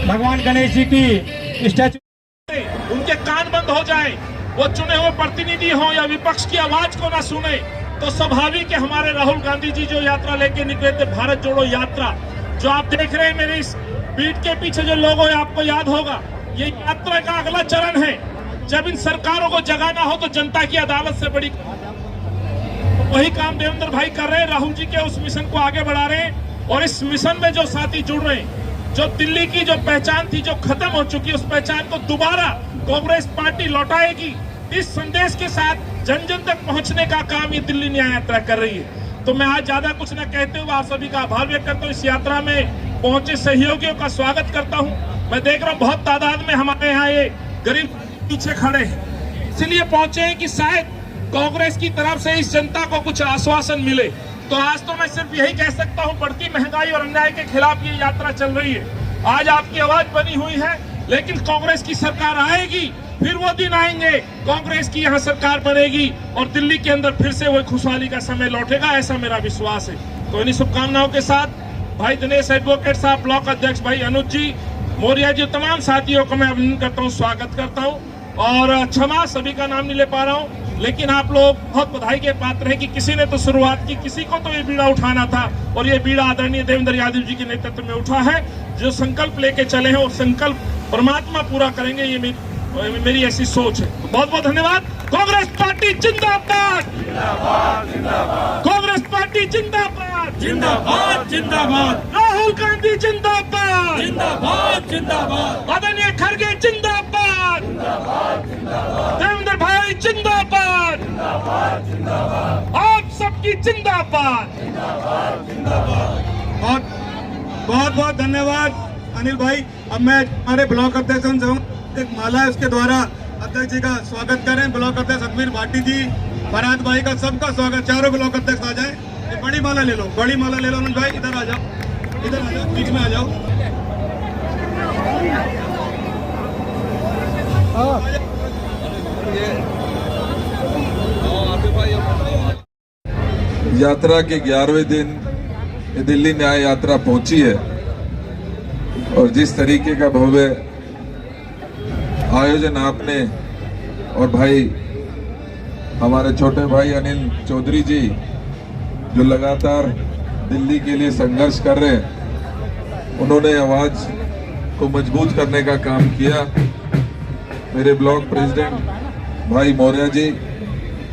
भगवान गणेश जी की स्टैचू, उनके कान बंद हो जाए, वो चुने हुए प्रतिनिधि हो या विपक्ष की आवाज को ना सुने, तो स्वाभाविक है हमारे राहुल गांधी जी जो यात्रा लेके निकले थे, भारत जोड़ो यात्रा, जो आप देख रहे हैं मेरे इस पीठ के पीछे जो लोग हैं, आपको याद होगा ये यात्रा का अगला चरण है। जब इन सरकारों को जगाना हो तो जनता की अदालत से बड़ी, वही काम देवेंद्र भाई कर रहे हैं, राहुल जी के उस मिशन को आगे बढ़ा रहे हैं। और इस मिशन में जो साथी जुड़ रहे हैं, जो दिल्ली की जो पहचान थी जो खत्म हो चुकी, उस पहचान को दोबारा कांग्रेस पार्टी लौटाएगी, इस संदेश के साथ जन जन तक पहुंचने का काम ये दिल्ली न्याय यात्रा कर रही है। तो मैं आज ज्यादा कुछ न कहते हुए आप सभी का आभार व्यक्त करता हूँ। इस यात्रा में पहुंचे सहयोगियों का स्वागत करता हूँ। मैं देख रहा हूँ बहुत तादाद में हमारे यहाँ ये गरीब पीछे खड़े हैं, इसलिए पहुंचे हैं कि शायद कांग्रेस की तरफ से इस जनता को कुछ आश्वासन मिले। तो आज तो मैं सिर्फ यही कह सकता हूं, बढ़ती महंगाई और अन्याय के खिलाफ ये यात्रा चल रही है। आज आपकी आवाज बनी हुई है, लेकिन कांग्रेस की सरकार आएगी, फिर वो दिन आएंगे, कांग्रेस की यहाँ सरकार बनेगी और दिल्ली के अंदर फिर से वो खुशहाली का समय लौटेगा, ऐसा मेरा विश्वास है। तो इन्हीं शुभकामनाओं के साथ भाई दिनेश एडवोकेट साहब, ब्लॉक अध्यक्ष भाई अनुज जी, मौर्य जी, तमाम साथियों को मैं अभिनंदन करता हूँ, स्वागत करता हूँ। और क्षमा सभी का नाम नहीं ले पा रहा हूँ, लेकिन आप लोग बहुत बधाई के पात्र हैं कि किसी ने तो शुरुआत की, किसी को तो ये बीड़ा उठाना था और ये बीड़ा आदरणीय देवेंद्र यादव जी के नेतृत्व में उठा है। जो संकल्प लेके चले हैं और संकल्प परमात्मा पूरा करेंगे, ये मेरी ऐसी सोच है। बहुत बहुत धन्यवाद। कांग्रेस पार्टी जिंदाबाद, कांग्रेस पार्टी जिंदाबाद, जिंदाबाद जिंदाबाद, राहुल गांधी जिंदाबाद, जिंदाबाद जिंदाबाद, आदरणीय खड़गे जिंदाबाद, देवेंद्र भाई जिंदाबाद, आप सबकी जिंदाबाद। बहुत बहुत धन्यवाद अनिल भाई। अब मैं हमारे ब्लॉक अध्यक्ष से एक माला है, उसके द्वारा अध्यक्ष जी का स्वागत करें। ब्लॉक अध्यक्ष अकबीर भाटी जी, फरहाद भाई का सबका स्वागत। चारों ब्लॉक अध्यक्ष आ जाए, बड़ी माला ले लो, बड़ी माला ले लो। अनुज भाई इधर आ जाओ, इधर आ जाओ, बीच में आ जाओ। यात्रा के 11वें दिन दिल्ली न्याय यात्रा पहुंची है और जिस तरीके का भव्य आयोजन आपने और भाई हमारे छोटे भाई अनिल चौधरी जी जो लगातार दिल्ली के लिए संघर्ष कर रहे हैं, उन्होंने आवाज को मजबूत करने का काम किया। मेरे ब्लॉक प्रेसिडेंट भाई मौर्य जी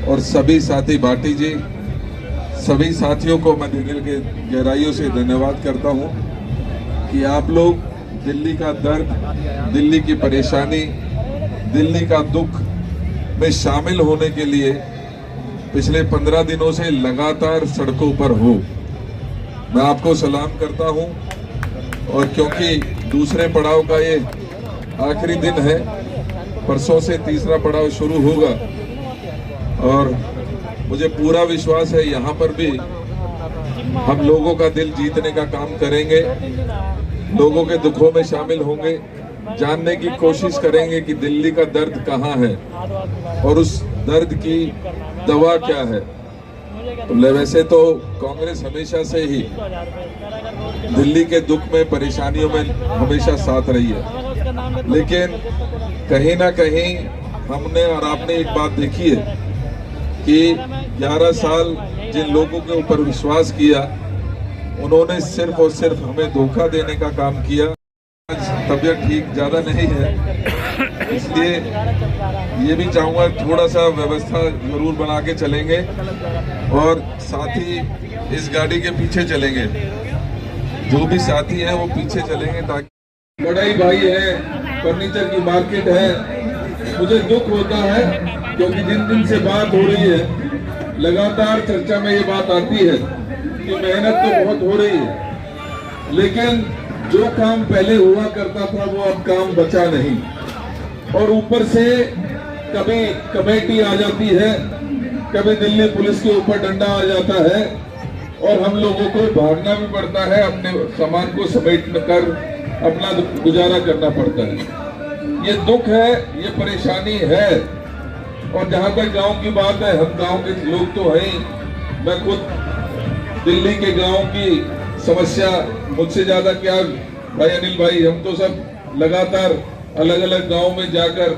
और सभी साथी भाटी जी, सभी साथियों को मैं दिल के गहराइयों से धन्यवाद करता हूं कि आप लोग दिल्ली का दर्द, दिल्ली की परेशानी, दिल्ली का दुख में शामिल होने के लिए पिछले 15 दिनों से लगातार सड़कों पर हो। मैं आपको सलाम करता हूं और क्योंकि दूसरे पड़ाव का ये आखिरी दिन है, परसों से तीसरा पड़ाव शुरू होगा और मुझे पूरा विश्वास है यहाँ पर भी हम लोगों का दिल जीतने का काम करेंगे, लोगों के दुखों में शामिल होंगे, जानने की कोशिश करेंगे कि दिल्ली का दर्द कहाँ है और उस दर्द की दवा क्या है। तो वैसे तो कांग्रेस हमेशा से ही दिल्ली के दुख में, परेशानियों में हमेशा साथ रही है, लेकिन कहीं ना कहीं हमने और आपने एक बात देखी है कि 11 साल जिन लोगों के ऊपर विश्वास किया, उन्होंने सिर्फ और सिर्फ हमें धोखा देने का काम किया। आज तबीयत ठीक ज्यादा नहीं है, इसलिए ये भी चाहूंगा थोड़ा सा व्यवस्था जरूर बना के चलेंगे और साथी इस गाड़ी के पीछे चलेंगे, जो भी साथी हैं वो पीछे चलेंगे ताकि बड़ाई भाई है, फर्नीचर की मार्केट है। मुझे दुख होता है क्योंकि जिन दिन से बात हो रही है, लगातार चर्चा में ये बात आती है कि मेहनत तो बहुत हो रही है, लेकिन जो काम पहले हुआ करता था वो अब काम बचा नहीं। और ऊपर से कभी कमेटी आ जाती है, कभी दिल्ली पुलिस के ऊपर डंडा आ जाता है और हम लोगों को भागना भी पड़ता है, अपने सामान को समेट कर अपना गुजारा करना पड़ता है। ये दुख है, ये परेशानी है। और जहां तक गांव की बात है, हम गांव के लोग तो हैं, मैं खुद दिल्ली के गांव की समस्या मुझसे ज्यादा क्या भाई अनिल भाई, हम तो सब लगातार अलग अलग गांव में जाकर,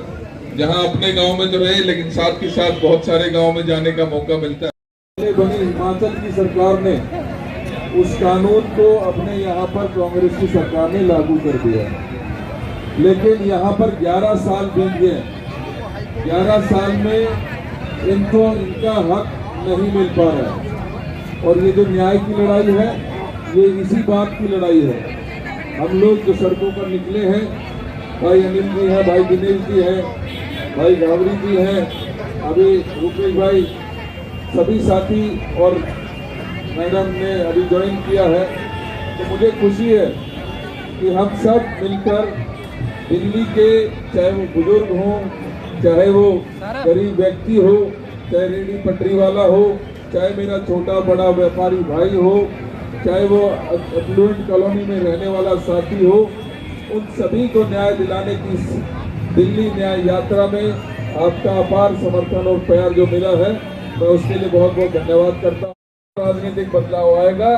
जहां अपने गांव में तो रहे लेकिन साथ के साथ बहुत सारे गांव में जाने का मौका मिलता है। बनी हिमाचल की सरकार ने उस कानून को अपने यहाँ पर कांग्रेस की सरकार ने लागू कर दिया, लेकिन यहाँ पर 11 साल बीत गए। 11 साल में इनको इनका हक नहीं मिल पा रहा है, और ये जो न्याय की लड़ाई है ये इसी बात की लड़ाई है। हम लोग जो सड़कों पर निकले हैं, भाई अनिल जी हैं, भाई दिनेश जी हैं, भाई गावरी जी हैं, अभी रुपेश भाई, सभी साथी और मैडम ने अभी ज्वाइन किया है। तो मुझे खुशी है कि हम सब मिलकर दिल्ली के, चाहे वो बुजुर्ग हों, चाहे वो गरीब व्यक्ति हो, चाहे रेहड़ी पटरी वाला हो, चाहे मेरा छोटा बड़ा व्यापारी भाई हो, चाहे वो एफ्लुएंट कॉलोनी में रहने वाला साथी हो, उन सभी को न्याय दिलाने की दिल्ली न्याय यात्रा में आपका अपार समर्थन और प्यार जो मिला है, मैं उसके लिए बहुत बहुत धन्यवाद करता हूँ। राजनीतिक बदलाव आएगा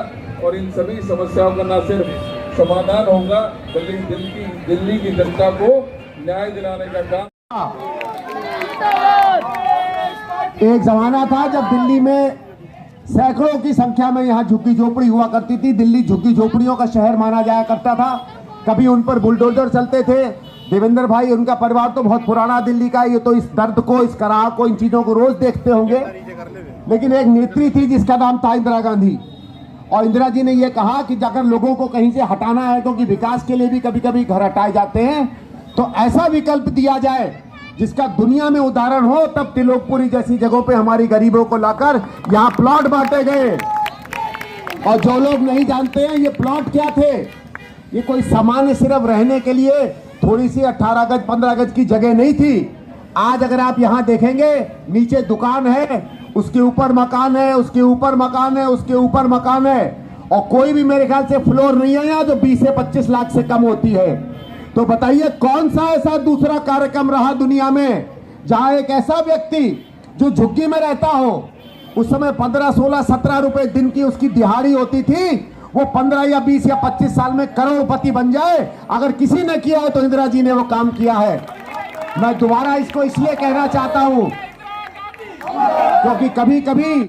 और इन सभी समस्याओं का न सिर्फ समाधान होगा बल्कि दिल्ली की जनता को न्याय दिलाने का काम। एक जमाना था जब दिल्ली में सैकड़ों की संख्या में यहाँ झुग्गी झोपड़ी हुआ करती थी। दिल्ली झुग्गी झोपड़ियों का शहर माना जाया करता था। कभी उन पर बुलडोजर चलते थे। देवेंद्र भाई, उनका परिवार तो बहुत पुराना दिल्ली का, ये तो इस दर्द को, इस कराह को, इन चीजों को रोज देखते होंगे। लेकिन एक नेत्री थी जिसका नाम था इंदिरा गांधी, और इंदिरा जी ने यह कहा कि अगर लोगों को कहीं से हटाना है, क्योंकि विकास के लिए भी कभी कभी घर हटाए जाते हैं, तो ऐसा विकल्प दिया जाए जिसका दुनिया में उदाहरण हो। तब तिलोकपुरी जैसी जगहों पे हमारी गरीबों को लाकर यहाँ प्लॉट बांटे गए। और जो लोग नहीं जानते हैं ये प्लॉट क्या थे, ये कोई सामान्य सिर्फ रहने के लिए थोड़ी सी 18 गज 15 गज की जगह नहीं थी। आज अगर आप यहाँ देखेंगे, नीचे दुकान है, उसके ऊपर मकान है, उसके ऊपर मकान है, उसके ऊपर मकान है, और कोई भी मेरे ख्याल से फ्लोर नहीं है यहाँ जो 20 से 25 लाख से कम होती है। तो बताइए कौन सा ऐसा दूसरा कार्यक्रम रहा दुनिया में जहां एक ऐसा व्यक्ति जो झुग्गी में रहता हो, उस समय 15, 16, 17 रुपए दिन की उसकी दिहाड़ी होती थी, वो 15 या 20 या 25 साल में करोड़पति बन जाए। अगर किसी ने किया है तो इंदिरा जी ने वो काम किया है। मैं दोबारा इसको इसलिए कहना चाहता हूं क्योंकि कभी कभी